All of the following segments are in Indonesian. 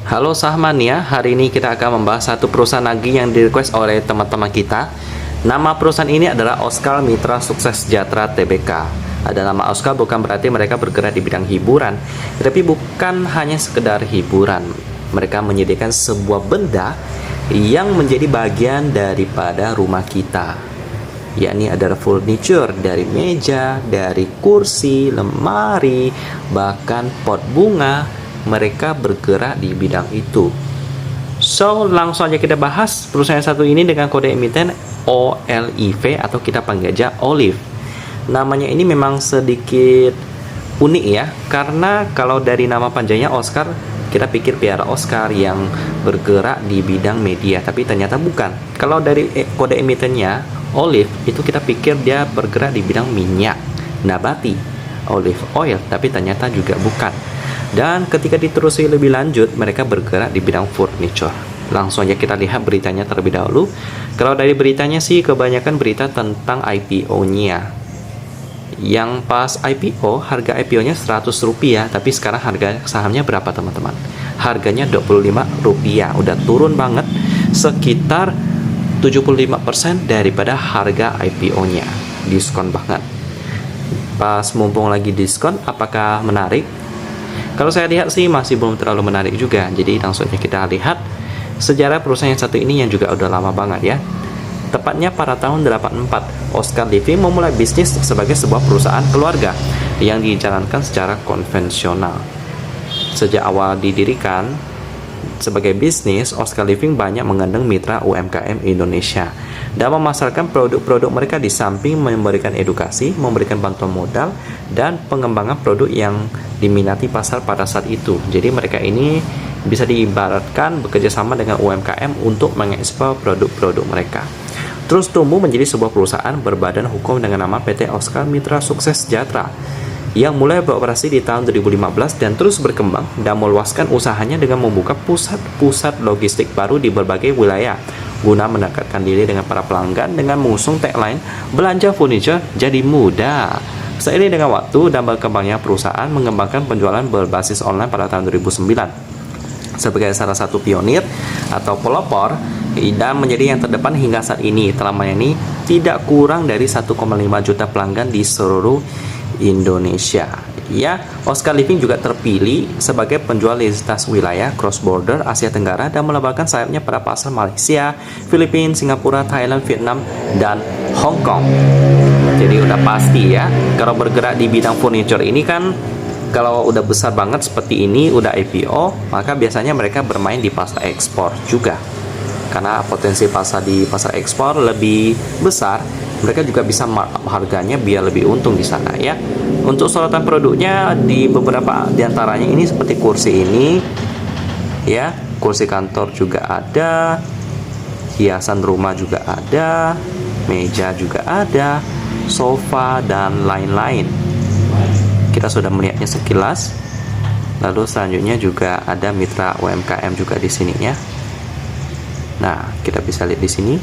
Halo Sahmania, hari ini kita akan membahas satu perusahaan lagi yang di-request oleh teman-teman kita. Nama perusahaan ini adalah Oscar Mitra Sukses Sejahtera Tbk. Ada nama Oscar bukan berarti mereka bergerak di bidang hiburan, tapi bukan hanya sekedar hiburan. Mereka menyediakan sebuah benda yang menjadi bagian daripada rumah kita, yakni ada furniture dari meja, dari kursi, lemari, bahkan pot bunga. Mereka bergerak di bidang itu. So, langsung aja kita bahas perusahaan satu ini dengan kode emiten OLIV atau kita panggil aja Olive. Namanya ini memang sedikit unik ya, karena kalau dari nama panjangnya Oscar, kita pikir piara Oscar yang bergerak di bidang media, tapi ternyata bukan. Kalau dari kode emitennya Olive, itu kita pikir dia bergerak di bidang minyak nabati, olive oil, tapi ternyata juga bukan. Dan ketika ditelusuri lebih lanjut, mereka bergerak di bidang furniture. Langsung aja kita lihat beritanya terlebih dahulu. Kalau dari beritanya sih kebanyakan berita tentang IPO-nya. Yang pas IPO, harga IPO-nya Rp100, tapi sekarang harga sahamnya berapa teman-teman? Harganya Rp25, udah turun banget, sekitar 75% daripada harga IPO-nya. Diskon banget. Pas mumpung lagi diskon, apakah menarik? Kalau saya lihat sih masih belum terlalu menarik juga. Jadi langsung aja kita lihat sejarah perusahaan yang satu ini yang juga udah lama banget ya. Tepatnya pada tahun 84, Oscar Living memulai bisnis sebagai sebuah perusahaan keluarga yang dijalankan secara konvensional. Sejak awal didirikan sebagai bisnis, Oscar Living banyak mengandeng mitra UMKM Indonesia dan memasarkan produk-produk mereka di samping memberikan edukasi, memberikan bantuan modal, dan pengembangan produk yang diminati pasar pada saat itu. Jadi mereka ini bisa diibaratkan bekerja sama dengan UMKM untuk mengekspor produk-produk mereka. Terus tumbuh menjadi sebuah perusahaan berbadan hukum dengan nama PT Oscar Mitra Sukses Sejahtera yang mulai beroperasi di tahun 2015 dan terus berkembang dan meluaskan usahanya dengan membuka pusat-pusat logistik baru di berbagai wilayah guna mendekatkan diri dengan para pelanggan dengan mengusung tagline belanja furniture jadi mudah. Seiring dengan waktu dan berkembangnya perusahaan mengembangkan penjualan berbasis online pada tahun 2009 sebagai salah satu pionir atau pelopor dan menjadi yang terdepan hingga saat ini telah melayani tidak kurang dari 1,5 juta pelanggan di seluruh Indonesia. Ya, Oscar Living juga terpilih sebagai penjual lintas wilayah cross border Asia Tenggara dan melebarkan sayapnya pada pasar Malaysia, Filipina, Singapura, Thailand, Vietnam, dan Hong Kong. Jadi udah pasti ya, kalau bergerak di bidang furniture ini kan, kalau udah besar banget seperti ini, udah IPO, maka biasanya mereka bermain di pasar ekspor juga. Karena potensi pasar di pasar ekspor lebih besar, mereka juga bisa markup harganya biar lebih untung di sana ya. Untuk sorotan produknya di beberapa diantaranya ini seperti kursi ini ya, kursi kantor juga ada, hiasan rumah juga ada, meja juga ada, sofa dan lain-lain. Kita sudah melihatnya sekilas. Lalu selanjutnya juga ada mitra UMKM juga di sini ya. Nah, kita bisa lihat di sini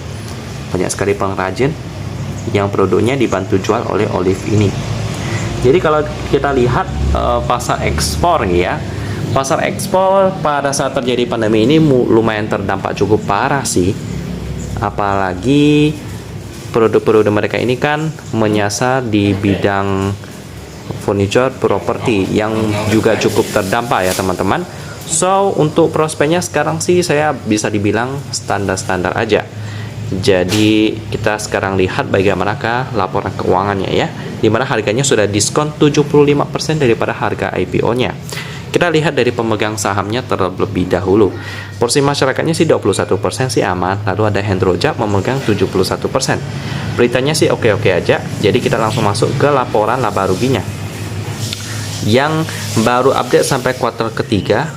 banyak sekali pengrajin yang produknya dibantu jual oleh Olive ini. Jadi kalau kita lihat pasar ekspor ya, pasar ekspor pada saat terjadi pandemi ini lumayan terdampak cukup parah sih. Apalagi produk-produk mereka ini kan menyasar di bidang furniture property yang juga cukup terdampak ya teman-teman. So untuk prospeknya sekarang sih saya bisa dibilang standar-standar aja. Jadi kita sekarang lihat bagaimanakah laporan keuangannya ya, dimana harganya sudah diskon 75% daripada harga IPO-nya. Kita lihat dari pemegang sahamnya terlebih dahulu. Porsi masyarakatnya sih 21% sih aman. Lalu ada Hendro Jack memegang 71%. Beritanya sih oke-oke aja. Jadi kita langsung masuk ke laporan laba ruginya yang baru update sampai kuartal ketiga,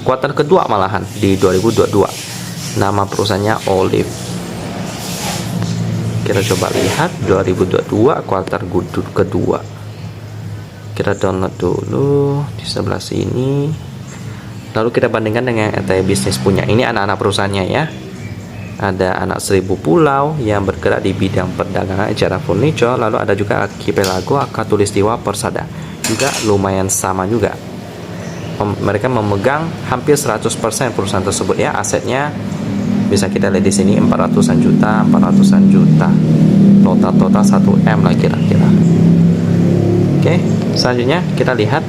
kuartal kedua malahan di 2022. Nama perusahaannya Olive. Kita coba lihat 2022 kuartal kedua. Kita download dulu di sebelah sini. Lalu kita bandingkan dengan ETI bisnis punya. Ini anak-anak perusahaannya ya. Ada anak 1000 pulau yang bergerak di bidang perdagangan ecara furniture. Lalu ada juga Archipelago, Katulistiwa, Persada. Juga lumayan sama juga. mereka memegang hampir 100% perusahaan tersebut ya. Asetnya bisa kita lihat di sini 400-an juta, total 1M lah kira-kira. Oke, selanjutnya kita lihat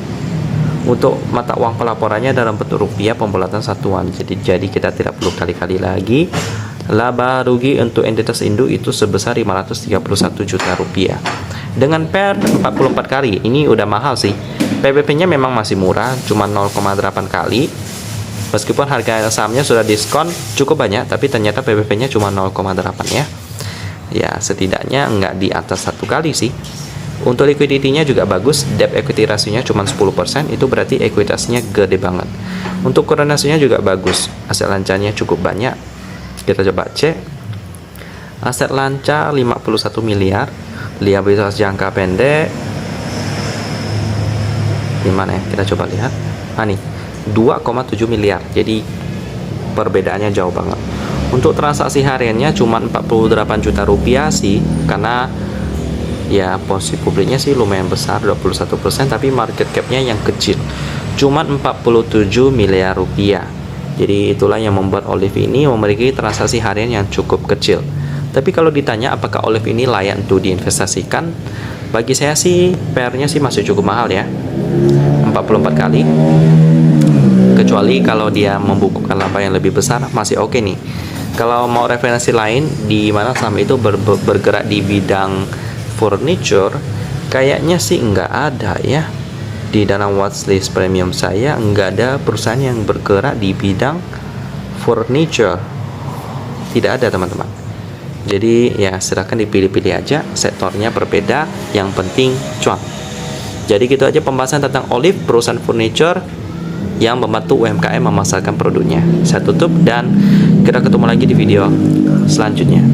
untuk mata uang pelaporannya dalam bentuk rupiah pembulatan satuan. Jadi kita tidak perlu kali-kali lagi. Laba rugi untuk entitas induk itu sebesar 531 juta rupiah. Dengan PER 44 kali, ini udah mahal sih. PBP-nya memang masih murah, cuma 0,8 kali. Meskipun harga sahamnya sudah diskon cukup banyak, tapi ternyata PBP-nya cuma 0,8 ya. Ya, setidaknya nggak di atas 1 kali sih. Untuk liquidity-nya juga bagus, debt equity ratio-nya cuma 10%, itu berarti ekuitasnya gede banget. Untuk current ratio-nya juga bagus, aset lancanya cukup banyak. Kita coba cek. Aset lancar 51 miliar, liabilitas jangka pendek gimana ya? Kita coba lihat. Nih, 2,7 miliar. Jadi perbedaannya jauh banget. Untuk transaksi hariannya cuma 48 juta rupiah sih, karena ya posisi publiknya sih lumayan besar 21%, tapi market cap-nya yang kecil cuma 47 miliar rupiah. Jadi itulah yang membuat Olive ini memiliki transaksi harian yang cukup kecil. Tapi kalau ditanya apakah Olive ini layak untuk diinvestasikan, bagi saya sih PER-nya sih masih cukup mahal ya, 44 kali. Kecuali kalau dia membukukan laba yang lebih besar masih oke nih. Kalau mau referensi lain di mana saham itu bergerak di bidang furniture, kayaknya sih nggak ada ya. Di dalam watchlist premium saya nggak ada perusahaan yang bergerak di bidang furniture, tidak ada teman-teman. Jadi ya silakan dipilih-pilih aja, sektornya berbeda, yang penting cuan. Jadi gitu aja pembahasan tentang Olive, perusahaan furniture yang membantu UMKM memasarkan produknya. Saya tutup dan kita ketemu lagi di video selanjutnya.